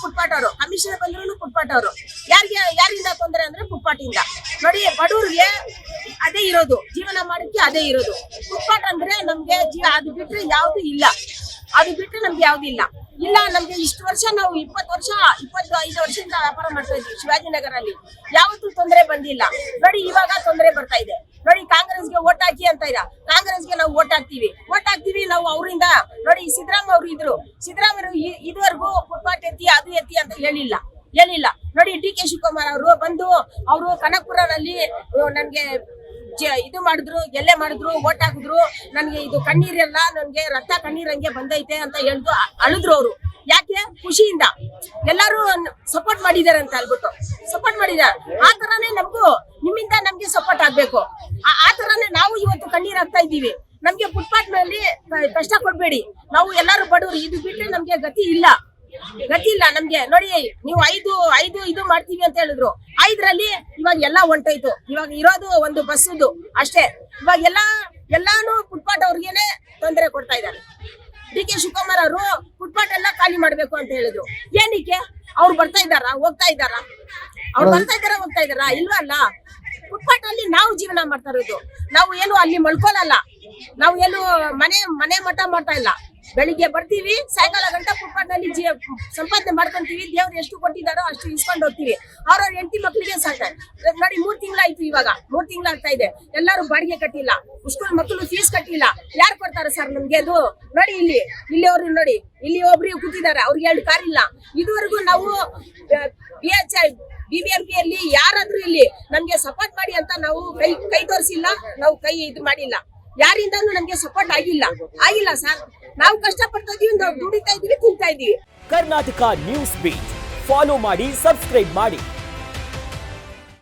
ಫುಟ್ಪಾಟ್ ಅವರು, ಕಮಿಷನರ್ ಬಂದ್ರು ಫುಟ್ಪಾಟ್ ಅವರು. ಯಾರಿಂದ ತೊಂದರೆ ಅಂದ್ರೆ ಫುಟ್ಪಾಟ್ ಇಂದ. ನೋಡಿ, ಬಡವ್ರಿಗೆ ಅದೇ ಇರೋದು, ಜೀವನ ಮಾಡಕ್ಕೆ ಅದೇ ಇರೋದು. ಫುಟ್ಪಾಟ್ ಅಂದ್ರೆ ನಮ್ಗೆ ಅದು ಬಿಟ್ರೆ ಯಾವ್ದು ಇಲ್ಲ, ಅದು ಬಿಟ್ರೆ ನಮ್ಗೆ ಯಾವ್ದು ಇಲ್ಲ. ನಮ್ಗೆ ಇಷ್ಟು ವರ್ಷ ನಾವು 25 ವರ್ಷದಿಂದ ವ್ಯಾಪಾರ ಮಾಡ್ತಾ ಇದ್ವಿ ಶಿವಾಜಿನಗರಲ್ಲಿ. ಯಾವತ್ತೂ ತೊಂದರೆ ಬಂದಿಲ್ಲ. ನೋಡಿ, ಇವಾಗ ತೊಂದರೆ ಬರ್ತಾ ಇದೆ. ನೋಡಿ, ಕಾಂಗ್ರೆಸ್ಗೆ ಓಟ್ ಹಾಕಿ ಅಂತ ಇಲ್ಲ, ಕಾಂಗ್ರೆಸ್ಗೆ ನಾವು ಓಟ್ ಹಾಕ್ತಿವಿ ನಾವು ಅವರಿಂದ. ನೋಡಿ, ಸಿದ್ದರಾಮಯ್ಯ ಅವರು ಇದ್ರು, ಸಿದ್ದರಾಮಯ್ಯ ಇದುವರೆಗೂ ಫುಟ್ಪಾತ್ ಎತ್ತಿ ಅದು ಎತ್ತಿ ಅಂತ ಹೇಳಿಲ್ಲ. ನೋಡಿ, ಡಿ.ಕೆ. ಶಿವಕುಮಾರ್ ಅವರು ಬಂದು ಅವರು ಕನಕಪುರದಲ್ಲಿ ನನ್ಗೆ ಇದು ಮಾಡಿದ್ರು, ಗೆಲ್ಲೆ ಮಾಡಿದ್ರು, ಓಟ್ ಹಾಕಿದ್ರು. ನನ್ಗೆ ಇದು ಕಣ್ಣೀರೆಲ್ಲ, ನನ್ಗೆ ರಕ್ತ ಕಣ್ಣೀರಂಗೆ ಬಂದೈತೆ ಅಂತ ಹೇಳ್ದು ಅಳಿದ್ರು ಅವರು. ಯಾಕೆ? ಖುಷಿಯಿಂದ ಎಲ್ಲಾರು ಸಪೋರ್ಟ್ ಮಾಡಿದಾರೆ ಅಂತ ಹೇಳ್ಬಿಟ್ಟು ಸಪೋರ್ಟ್ ಮಾಡಿದ್ದಾರೆ. ಆ ತರಾನೇ ನಿಮ್ಮಿಂದ ನಮ್ಗೆ ಸಪೋರ್ಟ್ ಆಗ್ಬೇಕು. ಆ ತರಾನೇ ನಾವು ಇವತ್ತು ಕಣ್ಣೀರ್ ಹಾಕ್ತಾ ಇದ್ದೀವಿ. ನಮ್ಗೆ ಫುಟ್ಪಾತ್ ನಲ್ಲಿ ಕಷ್ಟ ಕೊಡ್ಬೇಡಿ. ನಾವು ಎಲ್ಲಾರು ಬಡವರು, ಇದು ಬಿಟ್ರೆ ನಮ್ಗೆ ಗತಿ ಇಲ್ಲ ನಮ್ಗೆ. ನೋಡಿ, ನೀವು ಐದು ಇದು ಮಾಡ್ತೀವಿ ಅಂತ ಹೇಳಿದ್ರು. 5ರಲ್ಲಿ ಇವಾಗ ಎಲ್ಲ ಹೊಂಟೋಯ್ತು. ಇವಾಗ ಇರೋದು ಒಂದು ಬಸ್ಸುದು ಅಷ್ಟೇ. ಇವಾಗ ಎಲ್ಲಾನು ಫುಟ್ಪಾತ್ ಅವ್ರಿಗೇನೆ ತೊಂದರೆ ಕೊಡ್ತಾ ಇದ್ದಾರೆ. ಡಿ.ಕೆ. ಶಿವಕುಮಾರ್ ಅವರು ಫುಟ್ಪಾತ್ ಎಲ್ಲ ಖಾಲಿ ಮಾಡ್ಬೇಕು ಅಂತ ಹೇಳಿದ್ರು. ಏನಕ್ಕೆ? ಅವ್ರು ಬರ್ತಾ ಇದ್ದಾರಾ, ಹೋಗ್ತಾ ಇದ್ದಾರಾ? ಅವ್ರು ಬರ್ತಾ ಇದ್ದಾರಾ? ಇಲ್ವಲ್ಲ. ಫುಟ್ಪಾತ್ ಅಲ್ಲಿ ನಾವು ಜೀವನ ಮಾಡ್ತಾ ಇರೋದು. ನಾವು ಏನು ಅಲ್ಲಿ ಮಲ್ಕೊಳ್ಳಲ್ಲ, ನಾವು ಏನು ಮನೆ ಮಠ ಮಾಡ್ತಾ ಇಲ್ಲ. ಬೆಳಿಗ್ಗೆ ಬರ್ತೀವಿ, ಸಾಯಂಕಾಲ ಗಂಟೆ ಫುಟ್ಪಾತ್ ನಲ್ಲಿ ಸಂಪಾದನೆ ಮಾಡ್ಕೊಂತೀವಿ. ದೇವ್ರು ಎಷ್ಟು ಕೊಟ್ಟಿದಾರೋ ಅಷ್ಟು ಇಸ್ಕೊಂಡು ಹೋಗ್ತೀವಿ. ಅವ್ರವ್ರ ಹೆಂಡತಿ ಮಕ್ಳಿಗೆ ಸಾಕ್ತಾರೆ. ನೋಡಿ, 3 ತಿಂಗಳಾಯ್ತು, ಇವಾಗ 3 ತಿಂಗಳಾಗ್ತಾ ಇದೆ. ಎಲ್ಲಾರು ಬಾಡಿಗೆ ಕಟ್ಟಿಲ್ಲ, ಸ್ಕೂಲ್ ಮಕ್ಕಳು ಫೀಸ್ ಕಟ್ಟಿಲ್ಲ. ಯಾರು ಕೊಡ್ತಾರೆ ಸರ್ ನಮ್ಗೆ ಅದು? ನೋಡಿ, ಇಲ್ಲಿ ಅವ್ರು ನೋಡಿ, ಇಲ್ಲಿ ಒಬ್ರು ಕೂತಿದ್ದಾರೆ, ಅವ್ರಿಗೆ 2 ಕಾರ್ ಇಲ್ಲ. ಇದುವರೆಗೂ ನಾವು BBMP ಯಾರಾದ್ರೂ ಇಲ್ಲಿ ನಮ್ಗೆ ಸಪೋರ್ಟ್ ಮಾಡಿ ಅಂತ ನಾವು ಕೈ ತೋರಿಸಿಲ್ಲ, ನಾವು ಕೈ ಇದು ಮಾಡಿಲ್ಲ. ಯಾರಿಂದನೂ ನಮ್ಗೆ ಸಪೋರ್ಟ್ ಆಗಿಲ್ಲ ಸರ್. ನಾವು ಕಷ್ಟಪಡ್ತಾ ಇದೀವಿ, ನಾವು ದುಡಿತಾ ಇದೀವಿ, ತಿಂತಾ ಇದೀವಿ. ಕರ್ನಾಟಕ ನ್ಯೂಸ್ ಬೀಟ್ ಫಾಲೋ ಮಾಡಿ, ಸಬ್ಸ್ಕ್ರೈಬ್ ಮಾಡಿ.